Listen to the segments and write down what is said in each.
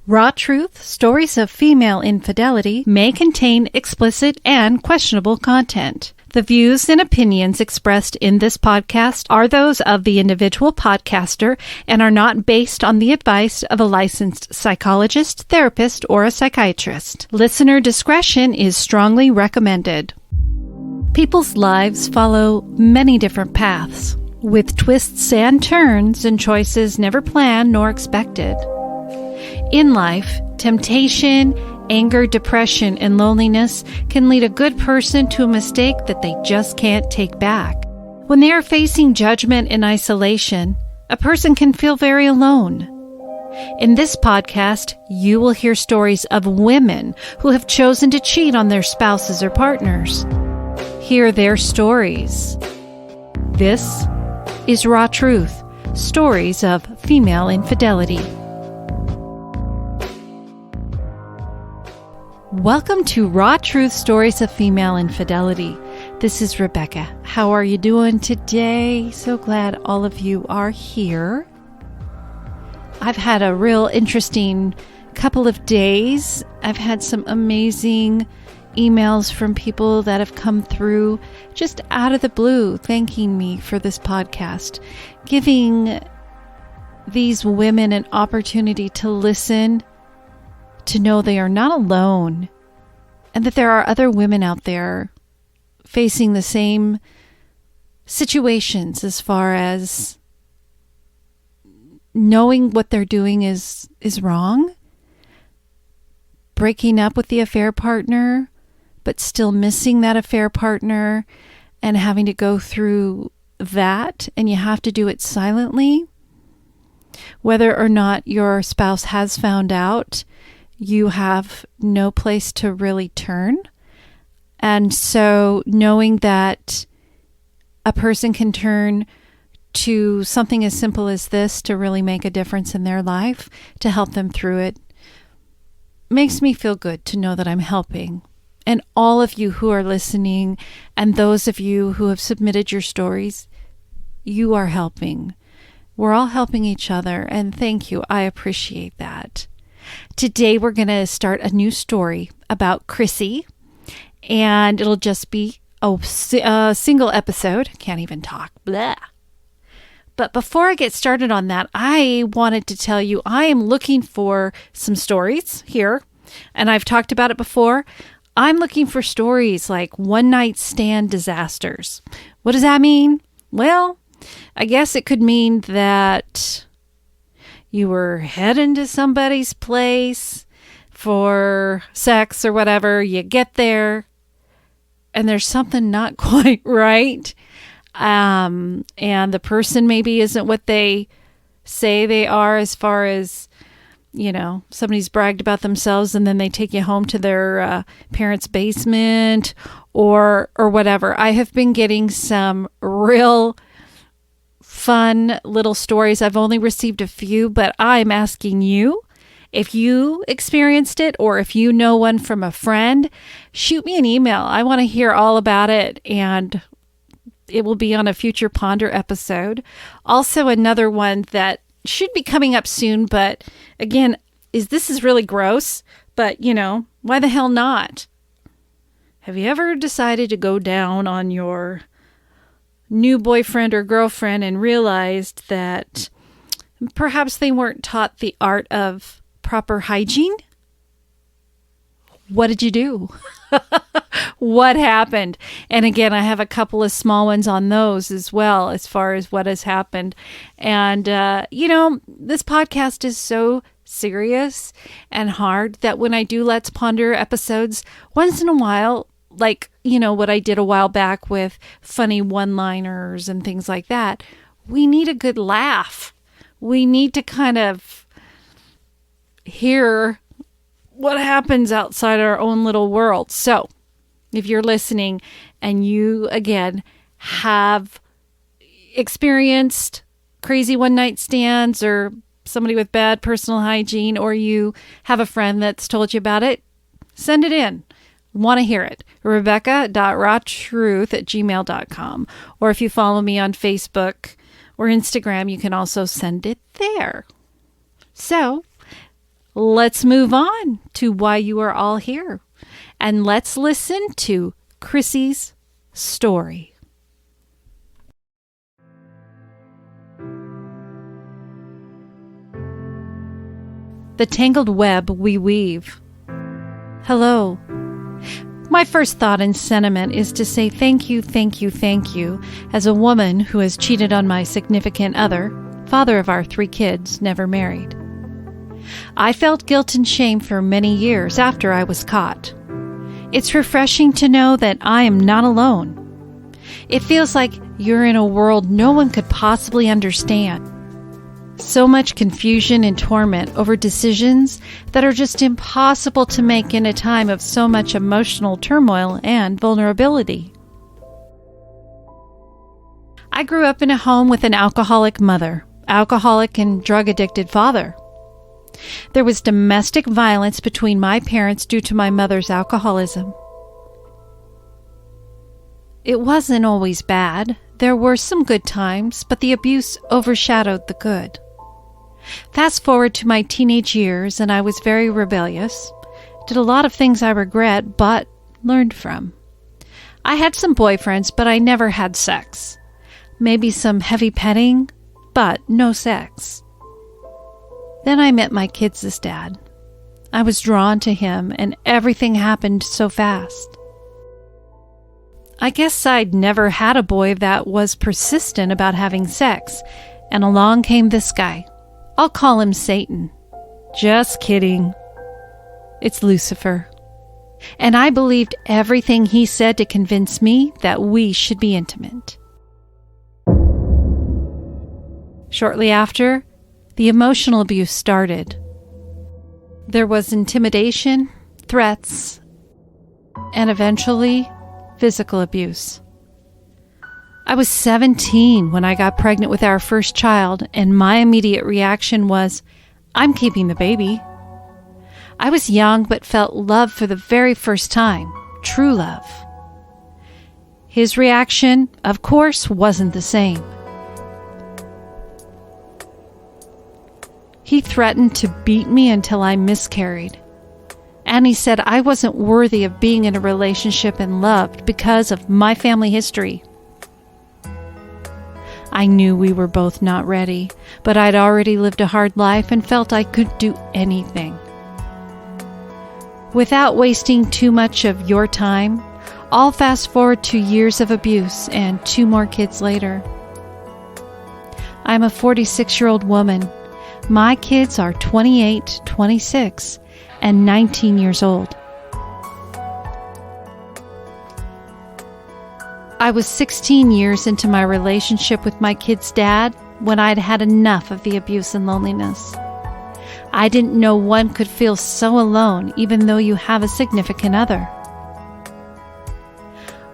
Raw Truth, Stories of Female Infidelity may contain explicit and questionable content. The views and opinions expressed in this podcast are those of the individual podcaster and are not based on the advice of a licensed psychologist, therapist, or a psychiatrist. Listener discretion is strongly recommended. People's lives follow many different paths, with twists and turns and choices never planned nor expected. In life, temptation, anger, depression, and loneliness can lead a good person to a mistake that they just can't take back. When they are facing judgment and isolation, a person can feel very alone. In this podcast, you will hear stories of women who have chosen to cheat on their spouses or partners. Hear their stories. This is Raw Truth, Stories of Female Infidelity. Welcome to Raw Truth, Stories of Female Infidelity. This is Rebecca. How are you doing today? So glad all of you are here. I've had a real interesting couple of days. I've had some amazing emails from people that have come through just out of the blue, thanking me for this podcast, giving these women an opportunity to listen, to know they are not alone, and that there are other women out there facing the same situations as far as knowing what they're doing is wrong, breaking up with the affair partner, but still missing that affair partner and having to go through that, and you have to do it silently. Whether or not your spouse has found out, you have no place to really turn. And so knowing that a person can turn to something as simple as this to really make a difference in their life, to help them through it, makes me feel good to know that I'm helping. And all of you who are listening, and those of you who have submitted your stories, you are helping. We're all helping each other, and thank you. I appreciate that. Today we're going to start a new story about Chrissy, and it'll just be a single episode. Can't even talk. Blah. But before I get started on that, I wanted to tell you I am looking for some stories here, and I've talked about it before. I'm looking for stories like one-night stand disasters. What does that mean? Well, I guess it could mean that you were heading to somebody's place for sex or whatever. You get there and there's something not quite right. And the person maybe isn't what they say they are, as far as, you know, somebody's bragged about themselves and then they take you home to their parents' basement or whatever. I have been getting some real fun little stories. I've only received a few, but I'm asking you, if you experienced it or if you know one from a friend, shoot me an email. I want to hear all about it, and it will be on a future Ponder episode. Also, another one that should be coming up soon, but again, this is really gross, but you know, why the hell not? Have you ever decided to go down on your new boyfriend or girlfriend and realized that perhaps they weren't taught the art of proper hygiene? What did you do? What happened? And again, I have a couple of small ones on those as well, as far as what has happened. And, you know, this podcast is so serious and hard that when I do Let's Ponder episodes, once in a while, like, you know, what I did a while back with funny one-liners and things like that, we need a good laugh. We need to kind of hear what happens outside our own little world. So if you're listening and you, again, have experienced crazy one-night stands or somebody with bad personal hygiene, or you have a friend that's told you about it, send it in. Want to hear it. Rebecca.rawtruth@gmail.com. Or if you follow me on Facebook or Instagram, you can also send it there. So let's move on to why you are all here. And let's listen to Chrissy's story. The tangled web we weave. Hello. My first thought and sentiment is to say thank you as a woman who has cheated on my significant other, father of our 3 kids, never married. I felt guilt and shame for many years after I was caught. It's refreshing to know that I am not alone. It feels like you're in a world no one could possibly understand. So much confusion and torment over decisions that are just impossible to make in a time of so much emotional turmoil and vulnerability. I grew up in a home with an alcoholic mother, alcoholic and drug-addicted father. There was domestic violence between my parents due to my mother's alcoholism. It wasn't always bad. There were some good times, but the abuse overshadowed the good. Fast forward to my teenage years, and I was very rebellious. Did a lot of things I regret, but learned from. I had some boyfriends, but I never had sex. Maybe some heavy petting, but no sex. Then I met my kids' dad. I was drawn to him, and everything happened so fast. I guess I'd never had a boy that was persistent about having sex, and along came this guy. I'll call him Satan. Just kidding. It's Lucifer. And I believed everything he said to convince me that we should be intimate. Shortly after, the emotional abuse started. There was intimidation, threats, and eventually, physical abuse. I was 17 when I got pregnant with our first child, and my immediate reaction was, I'm keeping the baby. I was young but felt love for the very first time, true love. His reaction, of course, wasn't the same. He threatened to beat me until I miscarried. And he said I wasn't worthy of being in a relationship and loved because of my family history. I knew we were both not ready, but I'd already lived a hard life and felt I could do anything. Without wasting too much of your time, I'll fast forward 2 years of abuse and 2 more kids later. I'm a 46-year-old woman. My kids are 28, 26, and 19 years old. I was 16 years into my relationship with my kid's dad when I'd had enough of the abuse and loneliness. I didn't know one could feel so alone even though you have a significant other.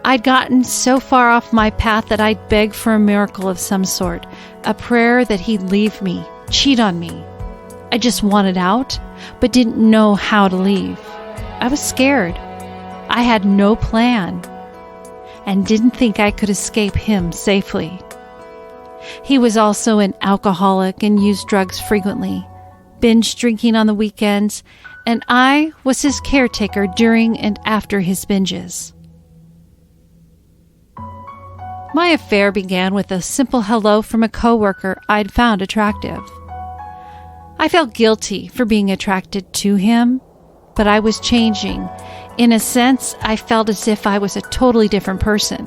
I'd gotten so far off my path that I'd beg for a miracle of some sort, a prayer that he'd leave me, cheat on me. I just wanted out, but didn't know how to leave. I was scared. I had no plan, and didn't think I could escape him safely. He was also an alcoholic and used drugs frequently, binge drinking on the weekends, and I was his caretaker during and after his binges. My affair began with a simple hello from a coworker I'd found attractive. I felt guilty for being attracted to him, but I was changing. In a sense, I felt as if I was a totally different person.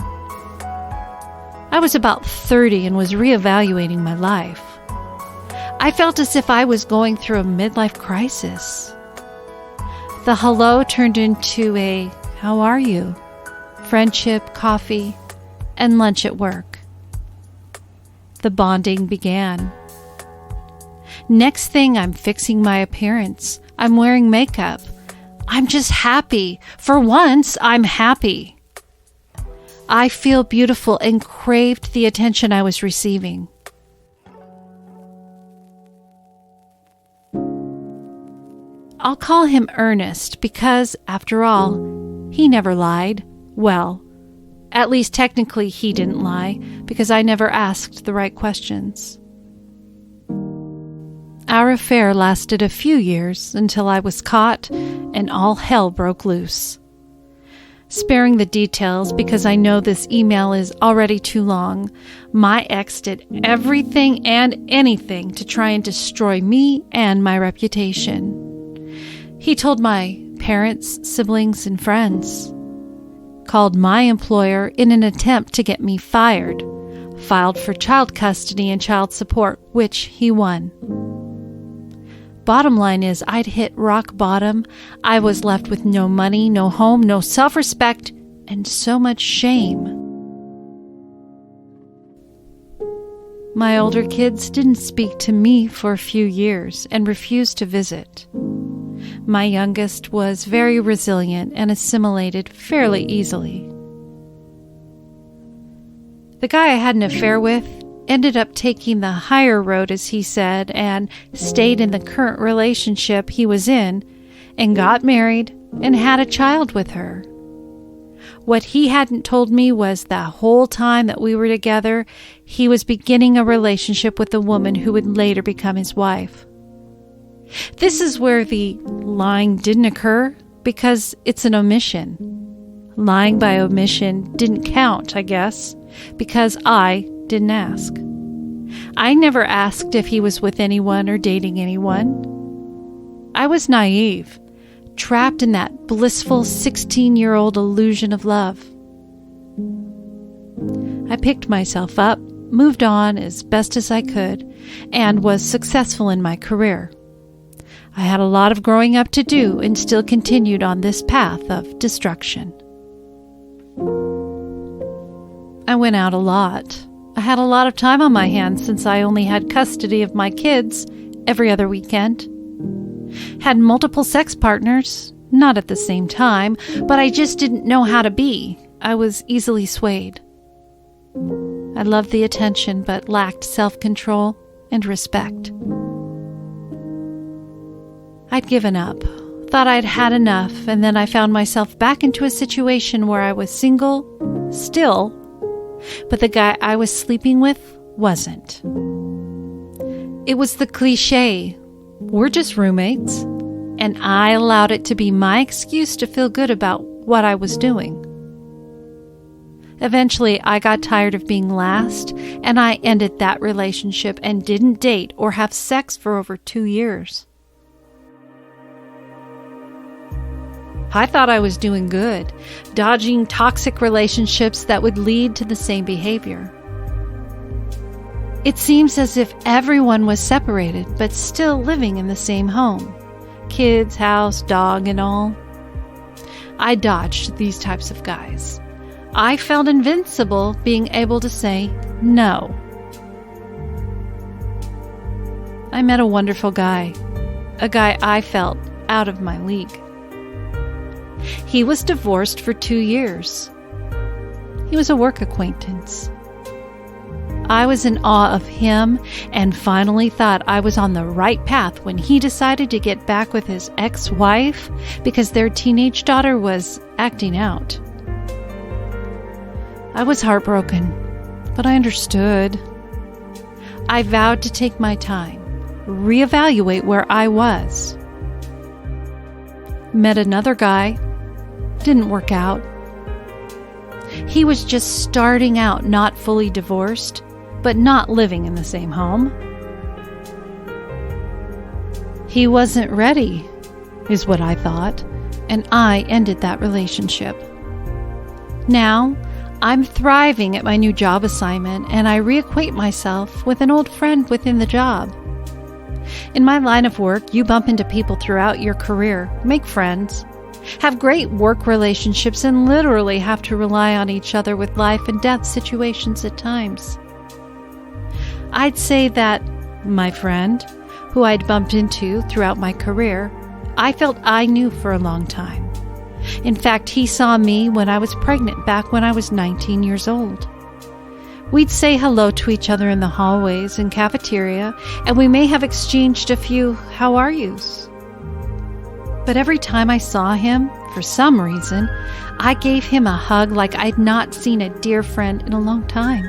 I was about 30 and was reevaluating my life. I felt as if I was going through a midlife crisis. The hello turned into a, how are you? Friendship, coffee, and lunch at work. The bonding began. Next thing, I'm fixing my appearance. I'm wearing makeup. I'm just happy. For once, I'm happy. I feel beautiful and craved the attention I was receiving. I'll call him Ernest because, after all, he never lied. Well, at least technically he didn't lie because I never asked the right questions. Our affair lasted a few years until I was caught and all hell broke loose. Sparing the details because I know this email is already too long, my ex did everything and anything to try and destroy me and my reputation. He told my parents, siblings, and friends, called my employer in an attempt to get me fired, filed for child custody and child support, which he won. Bottom line is, I'd hit rock bottom. I was left with no money, no home, no self-respect, and so much shame. My older kids didn't speak to me for a few years and refused to visit. My youngest was very resilient and assimilated fairly easily. The guy I had an affair with ended up taking the higher road, as he said, and stayed in the current relationship he was in and got married and had a child with her. What he hadn't told me was the whole time that we were together, he was beginning a relationship with a woman who would later become his wife. This is where the lying didn't occur because it's an omission. Lying by omission didn't count, I guess, because I didn't ask. I never asked if he was with anyone or dating anyone. I was naive, trapped in that blissful 16-year-old illusion of love. I picked myself up, moved on as best as I could, and was successful in my career. I had a lot of growing up to do and still continued on this path of destruction. I went out a lot. I had a lot of time on my hands since I only had custody of my kids every other weekend. Had multiple sex partners, not at the same time, but I just didn't know how to be. I was easily swayed. I loved the attention but lacked self-control and respect. I'd given up, thought I'd had enough, and then I found myself back into a situation where I was single, still, but the guy I was sleeping with wasn't. It was the cliche, we're just roommates, and I allowed it to be my excuse to feel good about what I was doing. Eventually, I got tired of being last, and I ended that relationship and didn't date or have sex for over 2 years. I thought I was doing good, dodging toxic relationships that would lead to the same behavior. It seems as if everyone was separated, but still living in the same home. Kids, house, dog, and all. I dodged these types of guys. I felt invincible being able to say no. I met a wonderful guy, a guy I felt out of my league. He was divorced for 2 years. He was a work acquaintance. I was in awe of him and finally thought I was on the right path when he decided to get back with his ex-wife because their teenage daughter was acting out. I was heartbroken, but I understood. I vowed to take my time, reevaluate where I was. Met another guy. Didn't work out. He was just starting out, not fully divorced, but not living in the same home. He wasn't ready, is what I thought, and I ended that relationship. Now, I'm thriving at my new job assignment, and I reacquaint myself with an old friend within the job. In my line of work, you bump into people throughout your career, make friends, have great work relationships, and literally have to rely on each other with life and death situations at times. I'd say that my friend, who I'd bumped into throughout my career, I felt I knew for a long time. In fact, he saw me when I was pregnant back when I was 19 years old. We'd say hello to each other in the hallways and cafeteria, and we may have exchanged a few "how are yous?" But every time I saw him, for some reason, I gave him a hug like I'd not seen a dear friend in a long time.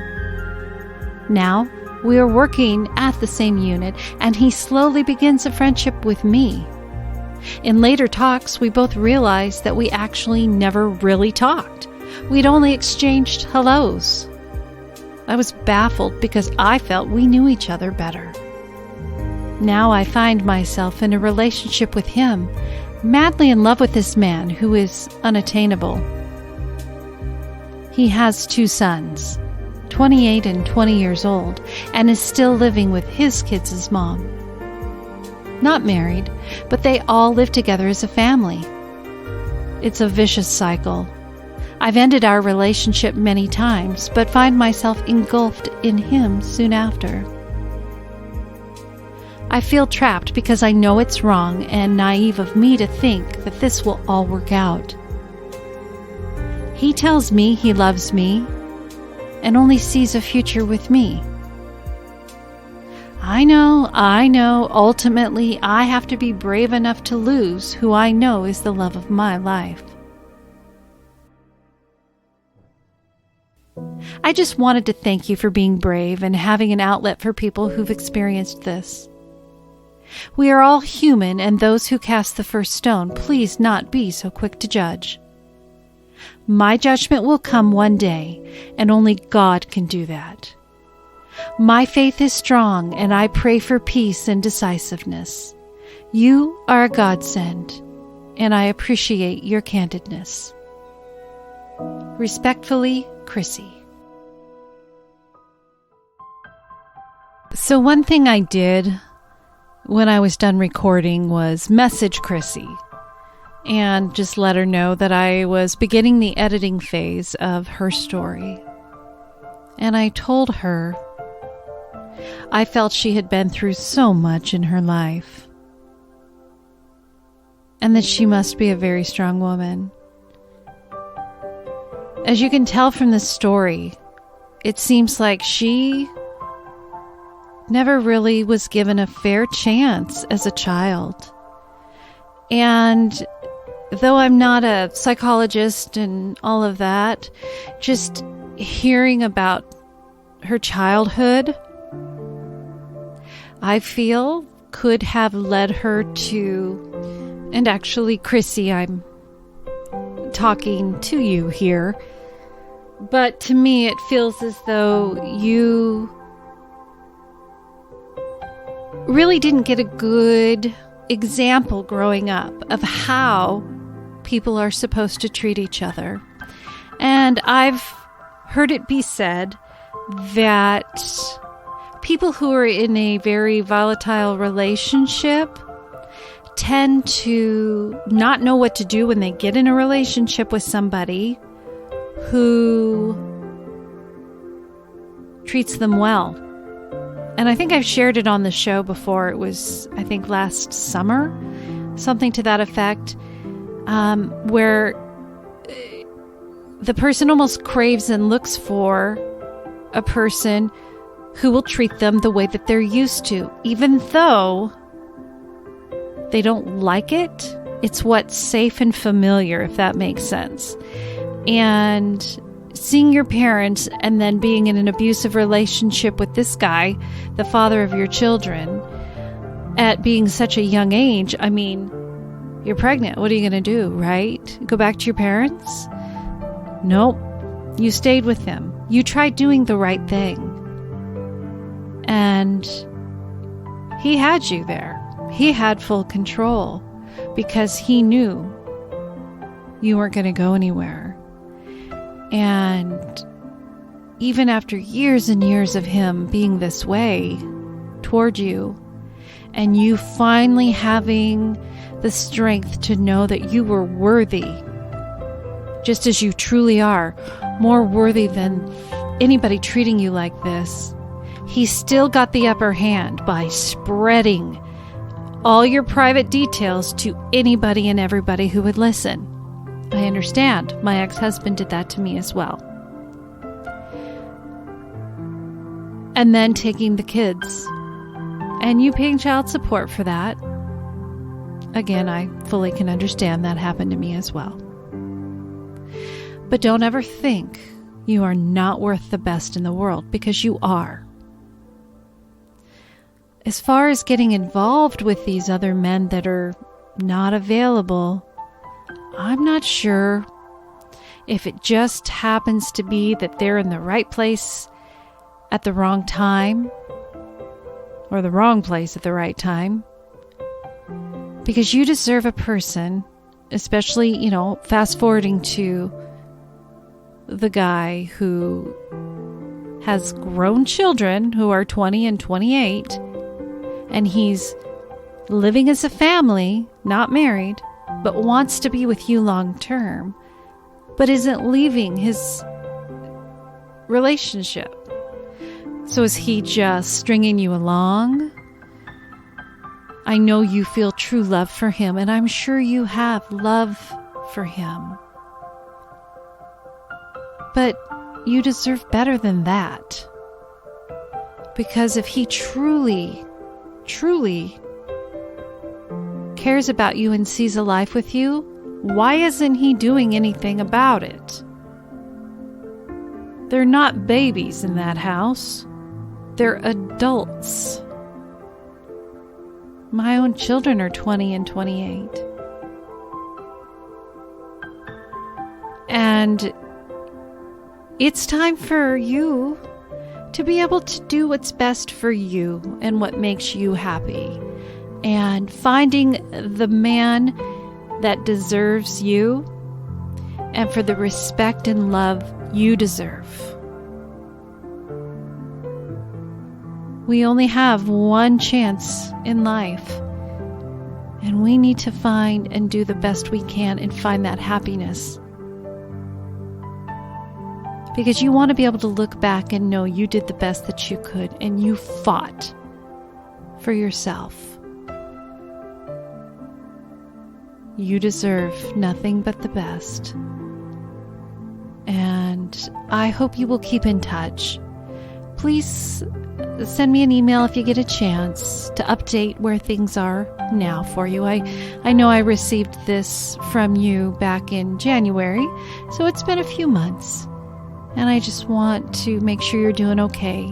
Now, We are working at the same unit, and he slowly begins a friendship with me. In later talks, we both realized that we actually never really talked. We'd only exchanged hellos. I was baffled because I felt we knew each other better. Now I find myself in a relationship with him, madly in love with this man who is unattainable. He has 2 sons, 28 and 20 years old, and is still living with his kids' mom. Not married, but they all live together as a family. It's a vicious cycle. I've ended our relationship many times, but find myself engulfed in him soon after. I feel trapped because I know it's wrong and naive of me to think that this will all work out. He tells me he loves me and only sees a future with me. I know, ultimately I have to be brave enough to lose who I know is the love of my life. I just wanted to thank you for being brave and having an outlet for people who've experienced this. We are all human, and those who cast the first stone, please not be so quick to judge. My judgment will come one day, and only God can do that. My faith is strong, and I pray for peace and decisiveness. You are a godsend, and I appreciate your candidness. Respectfully, Chrissy. So one thing I did when I was done recording was message Chrissy and just let her know that I was beginning the editing phase of her story. And I told her I felt she had been through so much in her life and that she must be a very strong woman. As you can tell from the story, it seems like she never really was given a fair chance as a child. And though I'm not a psychologist and all of that, just hearing about her childhood, I feel could have led her to, and actually, Chrissy, I'm talking to you here, but to me it feels as though you really didn't get a good example growing up of how people are supposed to treat each other. And I've heard it be said that people who are in a very volatile relationship tend to not know what to do when they get in a relationship with somebody who treats them well. And I think I've shared it on the show before. It was, I think, last summer, something to that effect, where the person almost craves and looks for a person who will treat them the way that they're used to, even though they don't like it. It's what's safe and familiar, if that makes sense. And seeing your parents and then being in an abusive relationship with this guy, the father of your children, at being such a young age, I mean, you're pregnant. What are you going to do, right? Go back to your parents? Nope. You stayed with him. You tried doing the right thing. And he had you there. He had full control because he knew you weren't going to go anywhere. And even after years and years of him being this way toward you, and you finally having the strength to know that you were worthy, just as you truly are, more worthy than anybody treating you like this, he still got the upper hand by spreading all your private details to anybody and everybody who would listen. I understand. My ex-husband did that to me as well. And then taking the kids. And you paying child support for that. Again, I fully can understand that happened to me as well. But don't ever think you are not worth the best in the world, because you are. as far as getting involved with these other men that are not available, I'm not sure if it just happens to be that they're in the right place at the wrong time, or the wrong place at the right time. Because you deserve a person, especially, fast forwarding to the guy who has grown children who are 20 and 28, and he's living as a family, not married, but wants to be with you long term, but isn't leaving his relationship. So is he just stringing you along? I know you feel true love for him, and I'm sure you have love for him. But you deserve better than that. Because if he truly cares about you and sees a life with you, why isn't he doing anything about it? They're not babies in that house. They're adults. My own children are 20 and 28. And it's time for you to be able to do what's best for you and what makes you happy. And finding the man that deserves you and for the respect and love you deserve. We only have one chance in life, and we need to find and do the best we can and find that happiness. Because you want to be able to look back and know you did the best that you could and you fought for yourself. You deserve nothing but the best. And I hope you will keep in touch. Please send me an email if you get a chance to update where things are now for you. I know I received this from you back in January, so it's been a few months. And I just want to make sure you're doing okay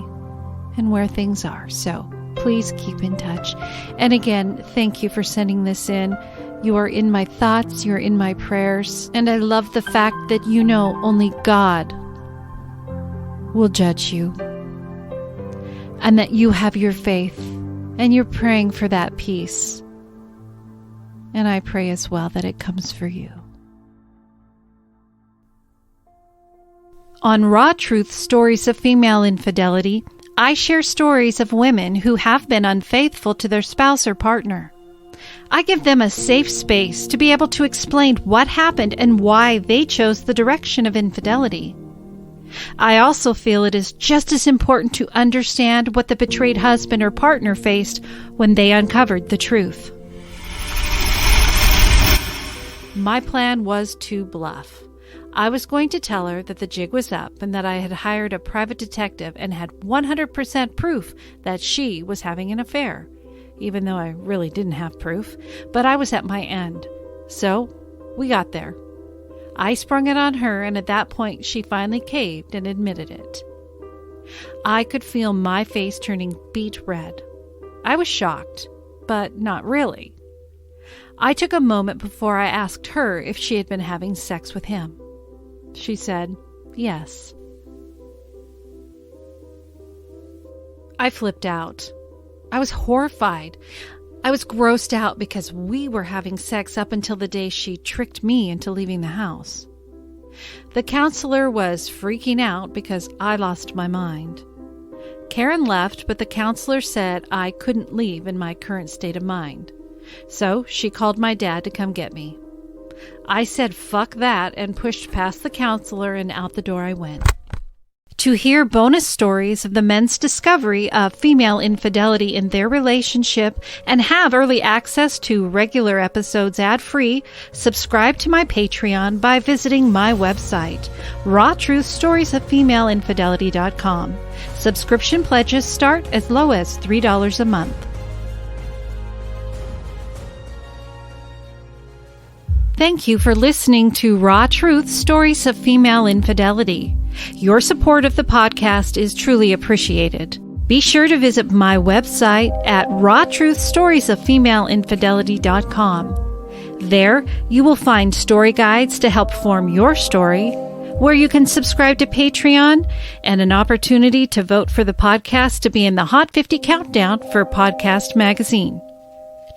and where things are. So please keep in touch. And again, thank you for sending this in. You are in my thoughts, you're in my prayers, and I love the fact that you know only God will judge you, and that you have your faith, and you're praying for that peace. And I pray as well that it comes for you. On Raw Truth Stories of Female Infidelity, I share stories of women who have been unfaithful to their spouse or partner. I give them a safe space to be able to explain what happened and why they chose the direction of infidelity. I also feel it is just as important to understand what the betrayed husband or partner faced when they uncovered the truth. My plan was to bluff. I was going to tell her that the jig was up and that I had hired a private detective and had 100% proof that she was having an affair, even though I really didn't have proof, but I was at my end. So we got there. I sprung it on her, and at that point she finally caved and admitted it. I could feel my face turning beet red. I was shocked, but not really. I took a moment before I asked her if she had been having sex with him. She said, yes. I flipped out. I was horrified. I was grossed out because we were having sex up until the day she tricked me into leaving the house. The counselor was freaking out because I lost my mind. Karen left, but the counselor said I couldn't leave in my current state of mind. So she called my dad to come get me. I said fuck that and pushed past the counselor, and out the door I went. To hear bonus stories of the men's discovery of female infidelity in their relationship and have early access to regular episodes ad-free, subscribe to my Patreon by visiting my website, rawtruthstoriesofFemaleInfidelity.com. Subscription pledges start as low as $3 a month. Thank you for listening to Raw Truth Stories of Female Infidelity. Your support of the podcast is truly appreciated. Be sure to visit my website at rawtruthstoriesoffemaleinfidelity.com. There, you will find story guides to help form your story, where you can subscribe to Patreon, and an opportunity to vote for the podcast to be in the Hot 50 Countdown for Podcast Magazine.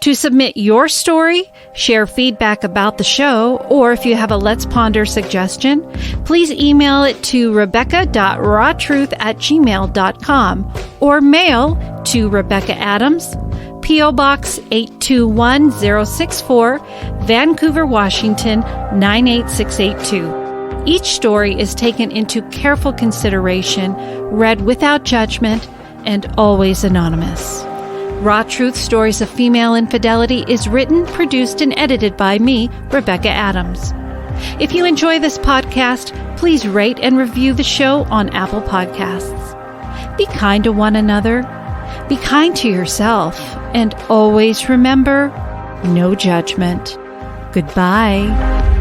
To submit your story, share feedback about the show, or if you have a Let's Ponder suggestion, please email it to rebecca.rawtruth@gmail.com or mail to Rebecca Adams, P.O. Box 821064, Vancouver, Washington 98682. Each story is taken into careful consideration, read without judgment, and always anonymous. Raw Truth Stories of Female Infidelity is written, produced, and edited by me, Rebecca Adams. If you enjoy this podcast, please rate and review the show on Apple Podcasts. Be kind to one another. Be kind to yourself, and always remember, no judgment. Goodbye.